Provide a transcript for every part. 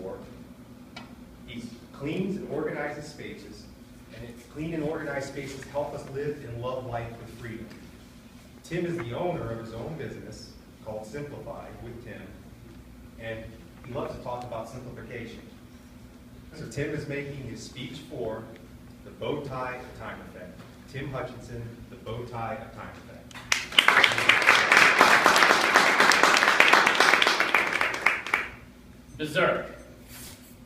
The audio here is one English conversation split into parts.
for. He cleans and organizes spaces, and clean and organized spaces help us live and love life with freedom. Tim is the owner of his own business called Simplify with Tim, and he loves to talk about simplification. So Tim is making his speech for the Bow Tie of Time Effect. Tim Hutchinson, the Bow Tie of Time Effect. Berserk,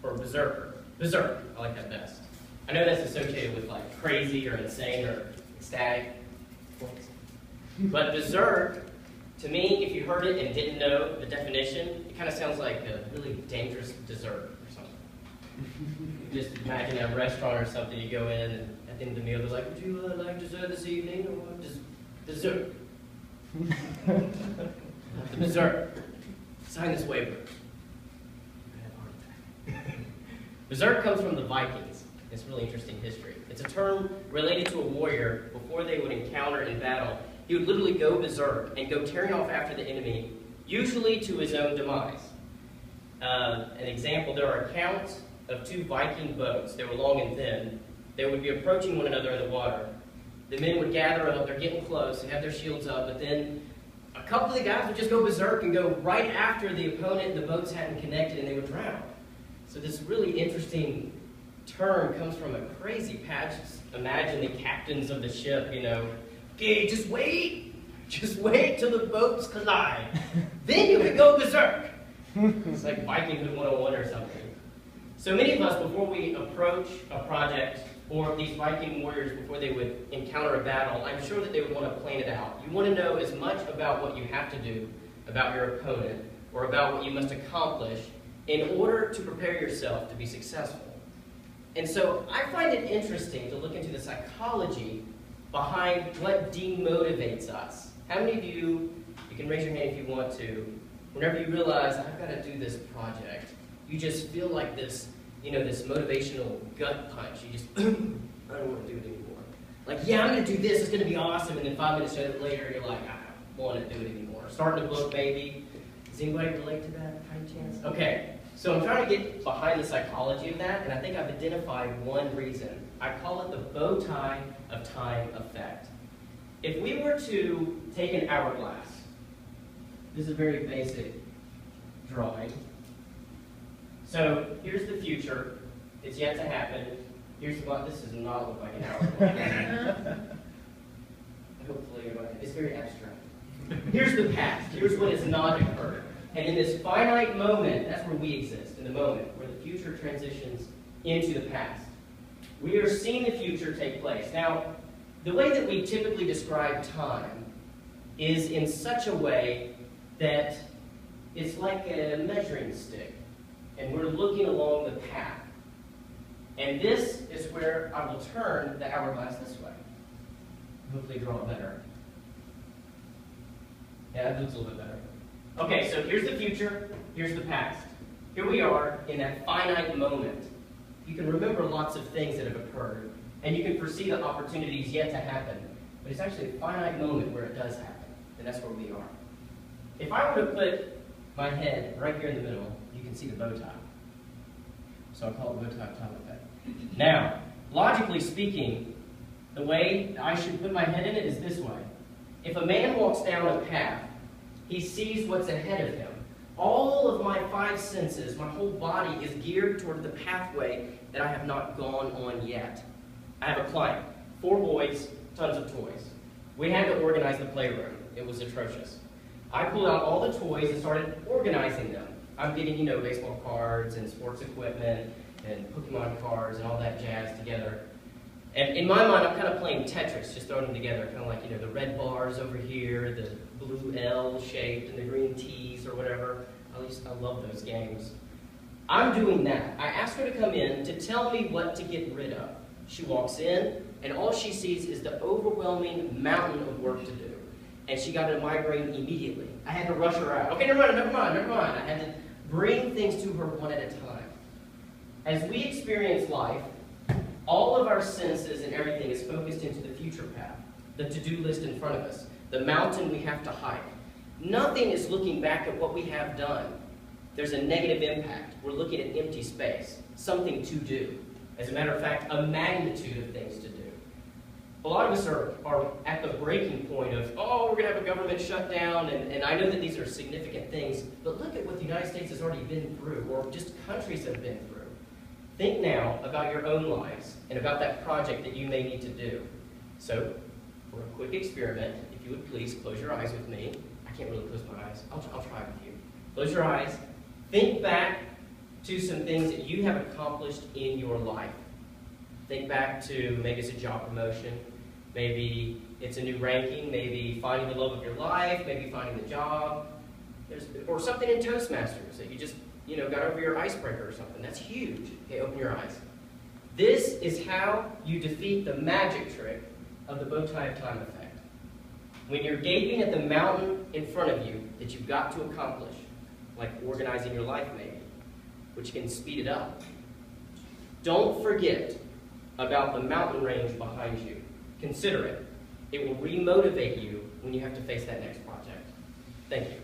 or berserker. Berserk, I like that best. I know that's associated with like crazy or insane or ecstatic. But berserk, to me, if you heard it and didn't know the definition, it kind of sounds like a really dangerous dessert or something. Just imagine a restaurant or something, you go in and at the end of the meal they're like, would you like dessert this evening? Or dessert? The berserk. Sign this waiver. Berserk comes from the Vikings. It's really interesting history. It's a term related to a warrior before they would encounter in battle. He would literally go berserk and go tearing off after the enemy, usually to his own demise. An example, there are accounts of two Viking boats. They were long and thin. They would be approaching one another in the water. The men would gather up, they're getting close, they have their shields up, but then a couple of the guys would just go berserk and go right after the opponent, and the boats hadn't connected, and they would drown. So this really interesting term comes from a crazy patch. Imagine the captains of the ship, you know, okay, just wait till the boats collide. Then you can go berserk. It's like Vikinghood 101 or something. So many of us, before we approach a project, or these Viking warriors, before they would encounter a battle, I'm sure that they would want to plan it out. You want to know as much about what you have to do, about your opponent, or about what you must accomplish in order to prepare yourself to be successful. And so I find it interesting to look into the psychology behind what demotivates us. How many of you can raise your hand if you want to, whenever you realize, I've got to do this project, you just feel like this, you know, this motivational gut punch. You just, I don't want to do it anymore. Like, yeah, I'm going to do this, it's going to be awesome, and then 5 minutes later, you're like, I don't want to do it anymore. Starting a book, maybe. Does anybody relate to that by chance? Okay, so I'm trying to get behind the psychology of that, and I think I've identified one reason. I call it the bow tie of time effect. If we were to take an hourglass, this is a very basic drawing. So here's the future. It's yet to happen. Here's what this does not look like an hourglass. Hopefully, it's very abstract. Here's the past. Here's what has not occurred. And in this finite moment, that's where we exist, in the moment, where the future transitions into the past. We are seeing the future take place. Now, the way that we typically describe time is in such a way that it's like a measuring stick, and we're looking along the path. And this is where I will turn the hourglass this way. Hopefully draw it better. Yeah, that looks a little bit better. Okay, so here's the future, here's the past. Here we are in that finite moment. You can remember lots of things that have occurred, and you can foresee the opportunities yet to happen, but it's actually a finite moment where it does happen, and that's where we are. If I were to put my head right here in the middle, you can see the bow tie. So I call it bow tie time effect. Now, logically speaking, the way I should put my head in it is this way. If a man walks down a path, he sees what's ahead of him. All of my 5 senses, my whole body is geared toward the pathway that I have not gone on yet. I have a client, 4 boys, tons of toys. We had to organize the playroom. It was atrocious. I pulled out all the toys and started organizing them. I'm getting, baseball cards and sports equipment and Pokemon cards and all that jazz together. And in my mind, I'm kind of playing Tetris, just throwing them together, kind of like, the red bars over here, the blue L shaped and the green T's or whatever. At least I love those games. I'm doing that. I asked her to come in to tell me what to get rid of. She walks in, and all she sees is the overwhelming mountain of work to do. And she got a migraine immediately. I had to rush her out. Okay, never mind. I had to bring things to her one at a time. As we experience life, all of our senses and everything is focused into the future path, the to-do list in front of us, the mountain we have to hike. Nothing is looking back at what we have done. there's a negative impact. We're looking at empty space, something to do. As a matter of fact, a magnitude of things to do. A lot of us are at the breaking point of, oh, we're going to have a government shutdown, and I know that these are significant things, but look at what the United States has already been through, or just countries have been through. Think now about your own lives and about that project that you may need to do. So, for a quick experiment, if you would please close your eyes with me. I can't really close my eyes. I'll try with you. Close your eyes. Think back to some things that you have accomplished in your life. Think back to maybe it's a job promotion, maybe it's a new ranking, maybe finding the love of your life, maybe finding the job, or something in Toastmasters that you just got over your icebreaker or something. That's huge. Okay, open your eyes. This is how you defeat the magic trick of the bow tie of time effect. When you're gaping at the mountain in front of you that you've got to accomplish, like organizing your life maybe, which can speed it up, don't forget about the mountain range behind you. Consider it. It will re-motivate you when you have to face that next project. Thank you.